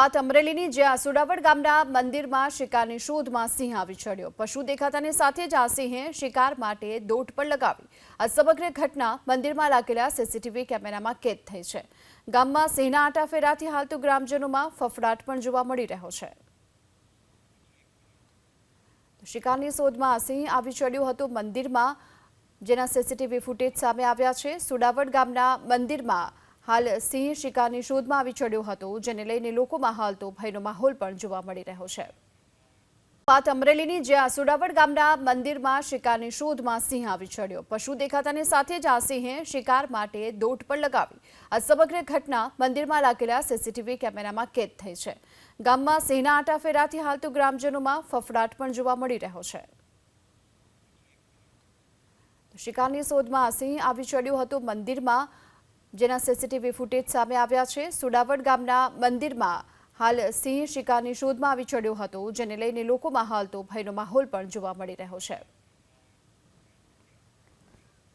વાત અમરેલીની, જ્યાં સુડાવડ ગામના મંદિરમાં શિકારની શોધમાં સિંહ આવી ચડ્યો। પશુ દેખાતાની સાથે જ આ સિંહે શિકાર માટે દોટ પણ લગાવી। આ સમગ્ર ઘટના મંદિરમાં લાગેલા સીસીટીવી કેમેરામાં કેદ થઈ છે। ગામમાં સિંહના આટાફેરાથી હાલ તો ગ્રામજનોમાં ફફડાટ પણ જોવા મળી રહ્યો છે। શિકારની શોધમાં આ સિંહ આવી ચડ્યો હતો મંદિરમાં, જેના સીસીટીવી ફૂટેજ સામે આવ્યા છે। સુડાવડ ગામના મંદિરમાં હાલ સિંહ શિકારની શોધમાં આવી ચડ્યો હતો, જેને લઈને લોકોમાં હાલ તો ભયનો માહોલ પણ જોવા મળી રહ્યો છે। વાત અમરેલીની, જ્યાં સુડાવડ ગામના મંદિરમાં શિકારની શોધમાં સિંહ આવી ચડ્યો। પશુ દેખાતાની સાથે જ આ સિંહે શિકાર માટે દોટ પણ લગાવી। આ સમગ્ર ઘટના મંદિરમાં લાગેલા સીસીટીવી કેમેરામાં કેદ થઈ છે। ગામમાં સિંહના આટાફેરાથી હાલ તો ગ્રામજનોમાં ફફડાટ પણ જોવા મળી રહ્યો છે। શિકારની શોધમાં આ સિંહ આવી ચડ્યો હતો મંદિરમાં, જેના સીસીટીવી ફૂટેજ સામે આવ્યા છે। સુડાવડ ગામના મંદિરમાં હાલ સિંહ શિકારની શોધમાં આવી ચડ્યો હતો, જેને લઈને લોકોમાં હાલ તો ભયનો માહોલ પણ જોવા મળી રહ્યો છે।